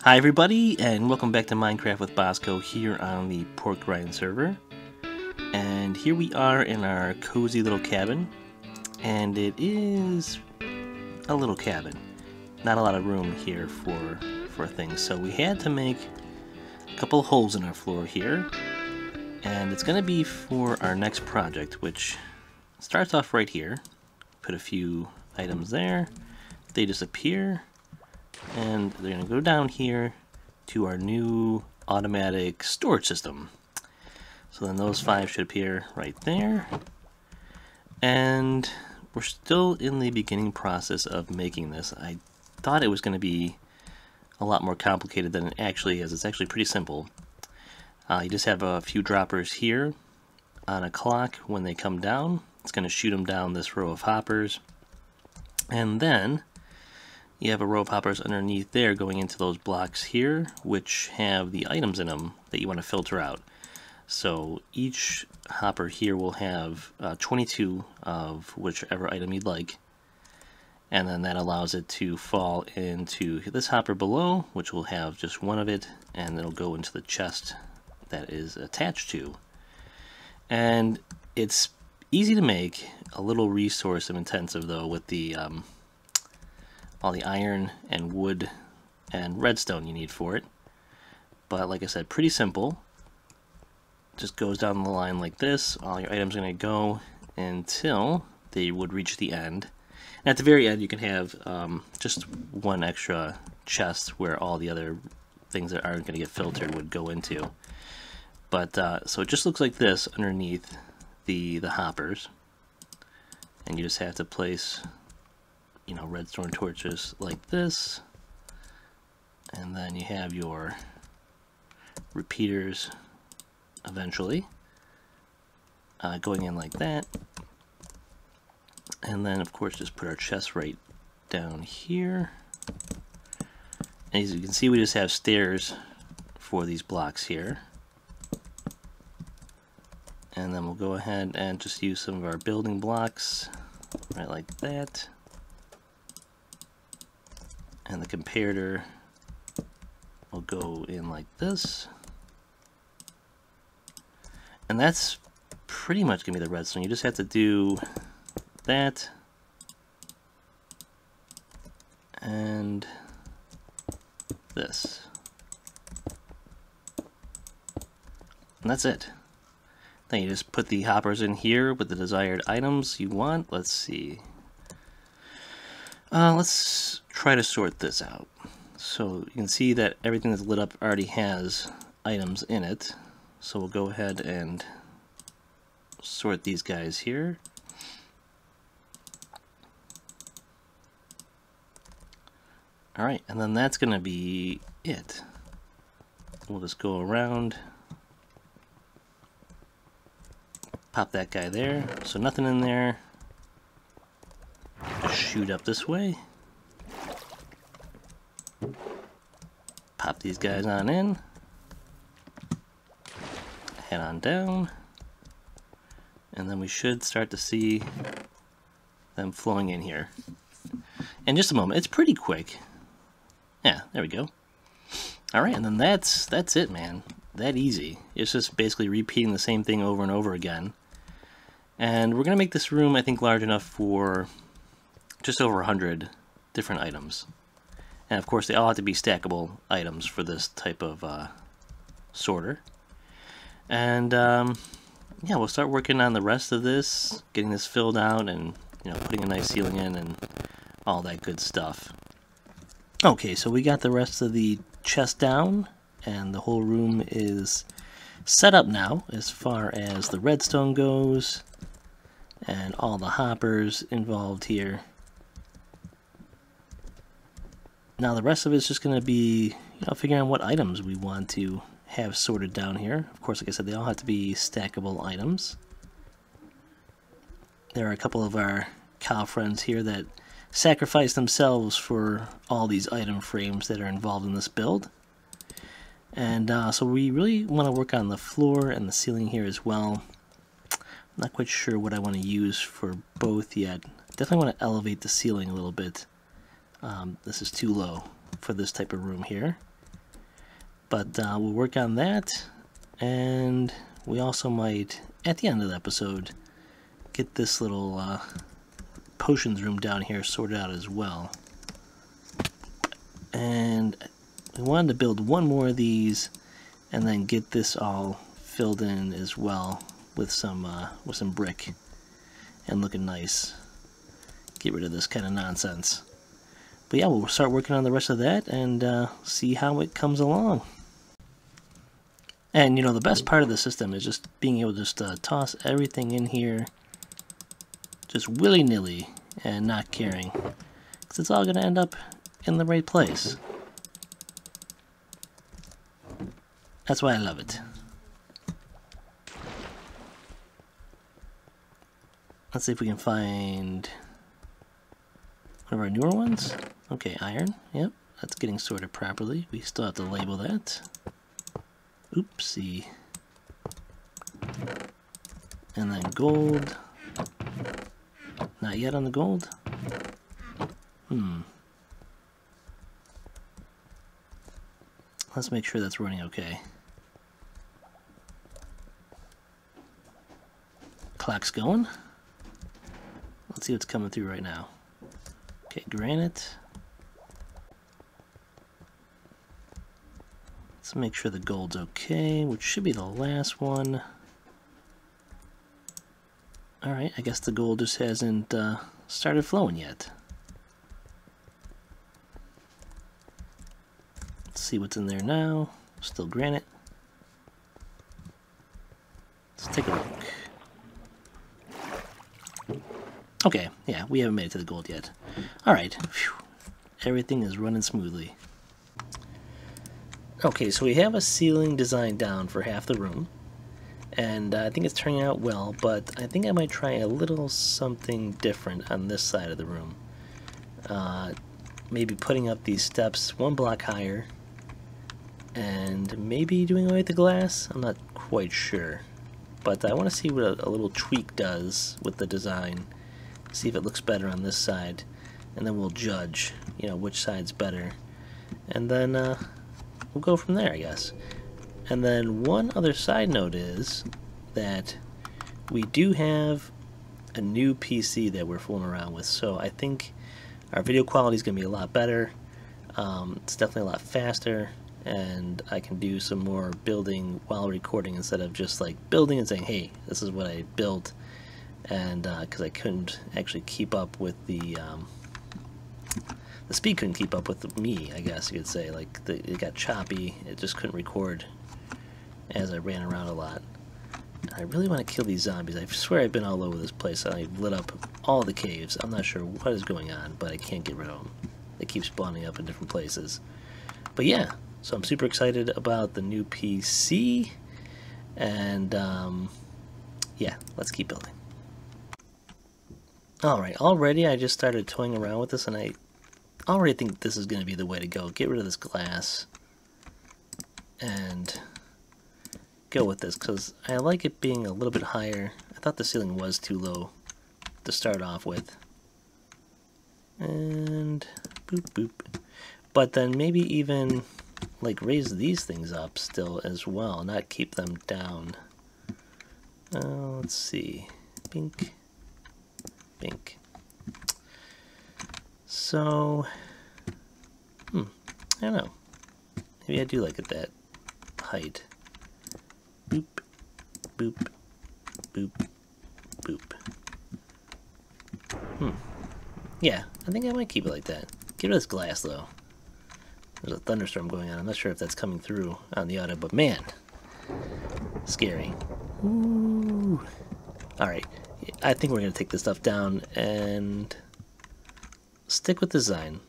Hi everybody, and welcome back to Minecraft with Bosco here on the Pork Grind server. And here we are in our cozy little cabin, and it is a little cabin. Not a lot of room here for things, so we had to make a couple of holes in our floor here, and it's going to be for our next project, which starts off right here. Put a few items there, they disappear. And they're going to go down here to our new automatic storage system. So then those 5 should appear right there. And we're still in the beginning process of making this. I thought it was going to be a lot more complicated than it actually is. It's actually pretty simple. You just have a few droppers here on a clock. When they come down, it's going to shoot them down this row of hoppers. And then you have a row of hoppers underneath there going into those blocks here, which have the items in them that you want to filter out. So each hopper here will have 22 of whichever item you'd like, and then that allows it to fall into this hopper below, which will have just one of it, and it'll go into the chest that is attached to. And it's easy to make, a little resource intensive though, with the all the iron and wood and redstone you need for it. But like I said, pretty simple. Just goes down the line like this. All your items are going to go until they would reach the end. And at the very end you can have just one extra chest where all the other things that aren't going to get filtered would go into. But so it just looks like this underneath the hoppers. And you just have to place, you know, redstone torches like this, and then you have your repeaters eventually going in like that, and then of course just put our chest right down here. And as you can see, we just have stairs for these blocks here, and then we'll go ahead and just use some of our building blocks right like that. And the comparator will go in like this. And that's pretty much going to be the redstone. You just have to do that. And this. And that's it. Then you just put the hoppers in here with the desired items you want. Let's see. Let's try to sort this out. So you can see that everything that's lit up already has items in it. So we'll go ahead and sort these guys here. Alright, and then that's going to be it. We'll just go around, pop that guy there. So nothing in there. Just shoot up this way. Pop these guys on in. Head on down. And then we should start to see them flowing in here. In just a moment. It's pretty quick. Yeah, there we go. Alright, and then that's it, man. That easy. It's just basically repeating the same thing over and over again. And we're going to make this room, I think, large enough for just over 100 different items. And of course they all have to be stackable items for this type of sorter. And yeah, we'll start working on the rest of this, getting this filled out, and you know, putting a nice ceiling in and all that good stuff. Okay, so we got the rest of the chest down, and the whole room is set up now as far as the redstone goes and all the hoppers involved here. Now the rest of it's just going to be, you know, figuring out what items we want to have sorted down here. Of course, like I said, they all have to be stackable items. There are a couple of our cow friends here that sacrifice themselves for all these item frames that are involved in this build. And so we really want to work on the floor and the ceiling here as well. I'm not quite sure what I want to use for both yet. Definitely want to elevate the ceiling a little bit. This is too low for this type of room here. But we'll work on that, and we also might, at the end of the episode, get this little potions room down here sorted out as well. And we wanted to build one more of these and then get this all filled in as well with some brick and looking nice. Get rid of this kind of nonsense. But yeah, we'll start working on the rest of that and see how it comes along. And you know, the best part of the system is just being able to just toss everything in here just willy-nilly and not caring, because it's all going to end up in the right place. That's why I love it. Let's see if we can find one of our newer ones. Okay, iron. Yep, that's getting sorted properly. We still have to label that. Oopsie. And then gold. Not yet on the gold. Let's make sure that's running okay. Clock's going. Let's see what's coming through right now. Okay, granite. Let's make sure the gold's okay, which should be the last one. Alright, I guess the gold just hasn't started flowing yet. Let's see what's in there now. Still granite. Let's take a look. Okay, yeah, we haven't made it to the gold yet. Alright, everything is running smoothly. Okay, so we have a ceiling design down for half the room. And I think it's turning out well, but I think I might try a little something different on this side of the room. Maybe putting up these steps one block higher, and maybe doing away with the glass. I'm not quite sure, but I want to see what a little tweak does with the design, see if it looks better on this side, and then we'll judge, you know, which side's better, and then we'll go from there, I guess. And then one other side note is that we do have a new PC that we're fooling around with, so I think our video quality is going to be a lot better. It's definitely a lot faster, and I can do some more building while recording instead of just like building and saying, hey, this is what I built, and because I couldn't actually keep up with the speed couldn't keep up with me, I guess you could say. Like it got choppy, it just couldn't record as I ran around a lot. I really want to kill these zombies. I swear I've been all over this place. I've lit up all the caves. I'm not sure what is going on, but I can't get rid of them. They keep spawning up in different places. But yeah, so I'm super excited about the new PC, and yeah, let's keep building. Alright, already I just started toying around with this, and I already think this is going to be the way to go. Get rid of this glass and go with this, because I like it being a little bit higher. I thought the ceiling was too low to start off with. And boop boop. But then maybe even like raise these things up still as well, not keep them down. Let's see. Bink. Bink. So, I don't know. Maybe I do like it that height. Boop, boop, boop, boop. Yeah, I think I might keep it like that. Get rid of this glass, though. There's a thunderstorm going on. I'm not sure if that's coming through on the audio, but man, scary. Ooh. Alright, I think we're going to take this stuff down and stick with design.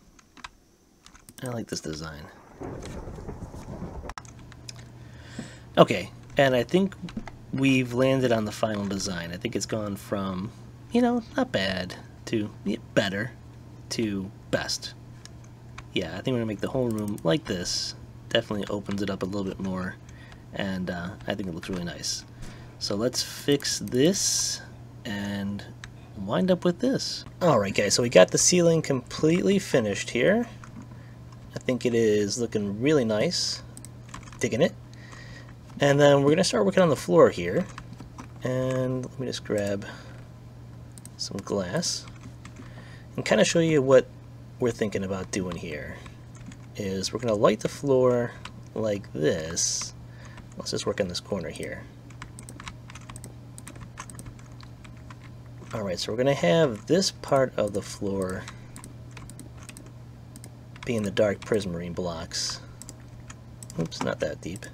I like this design. Okay, and I think we've landed on the final design. I think it's gone from, you know, not bad to better to best. Yeah, I think we're going to make the whole room like this. Definitely opens it up a little bit more, and I think it looks really nice. So let's fix this and wind up with this. Alright guys, so we got the ceiling completely finished here. I think it is looking really nice. digging it. And then we're going to start working on the floor here. And let me just grab some glass and kind of show you what we're thinking about doing here. Is we're going to light the floor like this. Let's just work on this corner here. Alright, so we're going to have this part of the floor being the dark prismarine blocks. Oops, not that deep.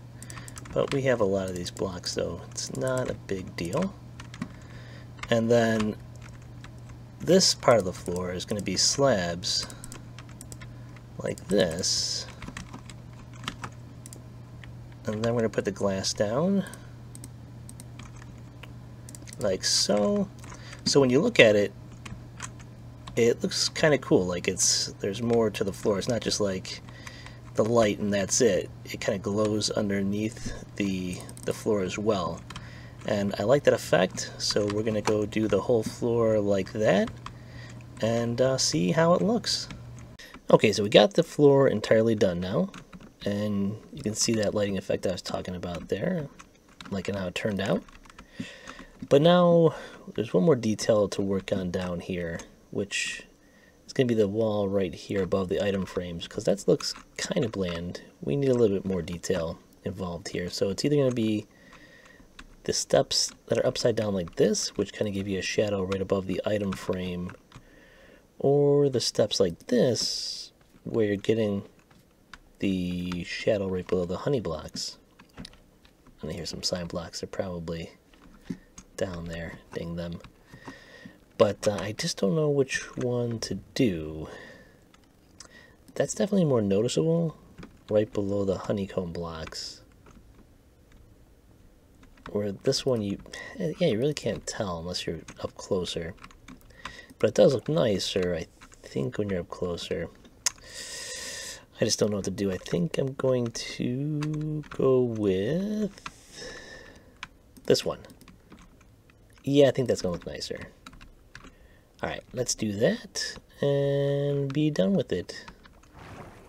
But we have a lot of these blocks, so it's not a big deal. And then this part of the floor is going to be slabs like this. And then we're going to put the glass down like so. So when you look at it, it looks kind of cool. Like there's more to the floor. It's not just like the light and that's it. It kind of glows underneath the floor as well. And I like that effect, so we're going to go do the whole floor like that and see how it looks. Okay, so we got the floor entirely done now, and you can see that lighting effect I was talking about there, liking how it turned out. But now there's one more detail to work on down here, which is going to be the wall right here above the item frames, because that looks kind of bland. We need a little bit more detail involved here. So it's either going to be the steps that are upside down like this, which kind of give you a shadow right above the item frame, or the steps like this, where you're getting the shadow right below the honey blocks. And here's some sign blocks. They're probably down there. Dang them. But I just don't know which one to do. That's definitely more noticeable right below the honeycomb blocks. Where this one, you really can't tell unless you're up closer. But it does look nicer, I think, when you're up closer. I just don't know what to do. I think I'm going to go with this one. Yeah, I think that's going to look nicer. Alright, let's do that and be done with it.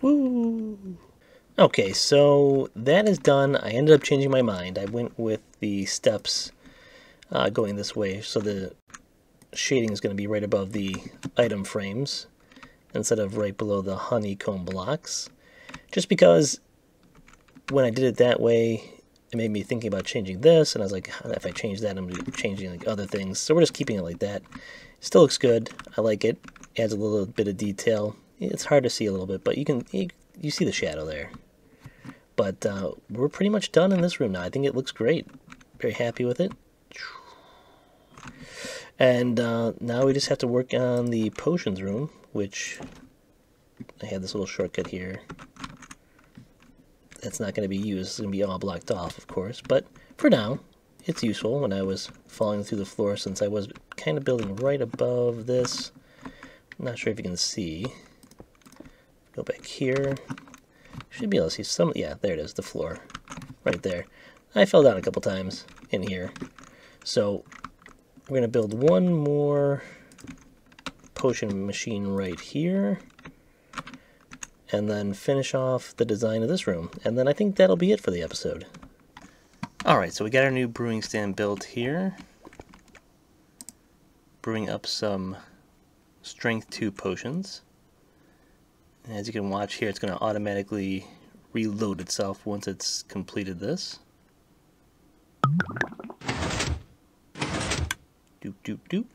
Woo! Okay, so that is done. I ended up changing my mind. I went with the steps going this way, so the shading is going to be right above the item frames instead of right below the honeycomb blocks. Just because when I did it that way, it made me thinking about changing this, and I was like, if I change that, I'm going to be changing like other things. So we're just keeping it like that. Still looks good. I like it. Adds a little bit of detail. It's hard to see a little bit, but you see the shadow there. But we're pretty much done in this room now. I think it looks great. Very happy with it. And now we just have to work on the potions room, which I have this little shortcut here. That's not going to be used. It's going to be all blocked off, of course. But for now, it's useful when I was falling through the floor, since I was kind of building right above this. I'm not sure if you can see. Go back here. Should be able to see some. Yeah, there it is, the floor. Right there. I fell down a couple times in here. So we're going to build one more potion machine right here. And then finish off the design of this room. And then I think that'll be it for the episode. Alright, so we got our new brewing stand built here. Brewing up some Strength 2 potions. And as you can watch here, it's going to automatically reload itself once it's completed this. Doop, doop, doop.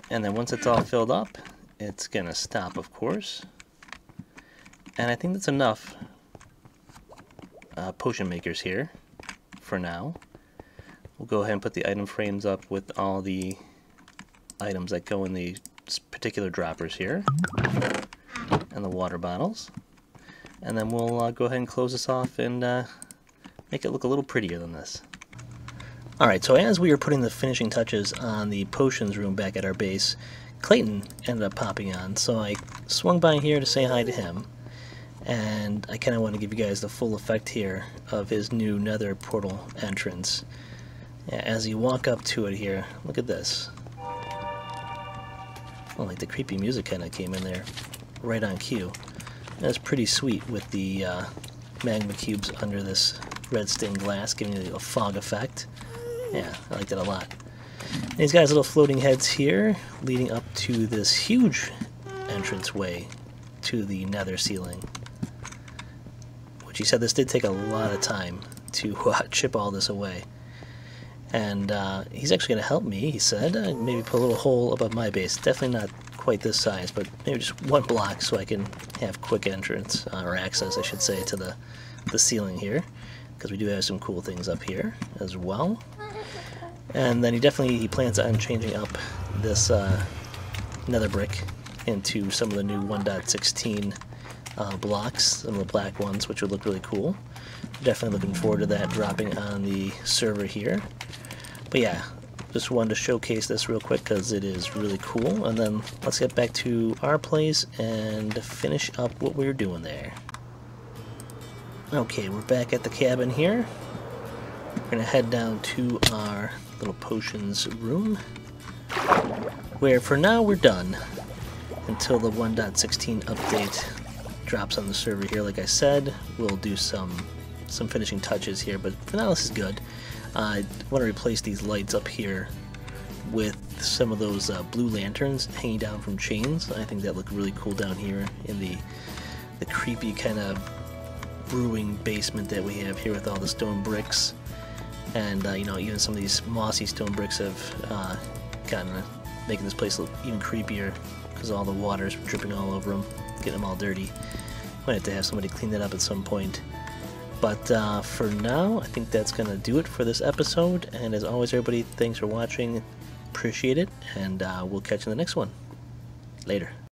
And then once it's all filled up, it's going to stop, of course. And I think that's enough potion makers here for now. We'll go ahead and put the item frames up with all the items that go in the particular droppers here. And the water bottles. And then we'll go ahead and close this off and make it look a little prettier than this. Alright, so as we were putting the finishing touches on the potions room back at our base, Clayton ended up popping on, so I swung by here to say hi to him. And I kind of want to give you guys the full effect here of his new Nether portal entrance. Yeah, as you walk up to it here, look at this. Oh, like the creepy music kind of came in there, right on cue. That's pretty sweet with the magma cubes under this red stained glass, giving it a fog effect. Yeah, I like that a lot. And he's got his little floating heads here, leading up to this huge entranceway to the nether ceiling. Which he said this did take a lot of time to chip all this away. And he's actually going to help me, he said. Maybe put a little hole above my base. Definitely not quite this size, but maybe just one block so I can have quick entrance, or access, I should say, to the ceiling here. Because we do have some cool things up here as well. And then he plans on changing up this nether brick into some of the new 1.16 blocks, some of the black ones, which would look really cool. Definitely looking forward to that dropping on the server here. But yeah, just wanted to showcase this real quick because it is really cool. And then let's get back to our place and finish up what we were doing there. Okay, we're back at the cabin here. We're going to head down to our little potions room, where for now we're done until the 1.16 update drops on the server here. Like I said, we'll do some finishing touches here, but for now this is good. I want to replace these lights up here with some of those blue lanterns hanging down from chains. I think that look really cool down here in the creepy kind of brewing basement that we have here with all the stone bricks. And you know, even some of these mossy stone bricks have gotten making this place look even creepier because all the water's dripping all over them, getting them all dirty. Might have to have somebody clean that up at some point. But for now, I think that's going to do it for this episode. And as always, everybody, thanks for watching. Appreciate it. And we'll catch you in the next one. Later.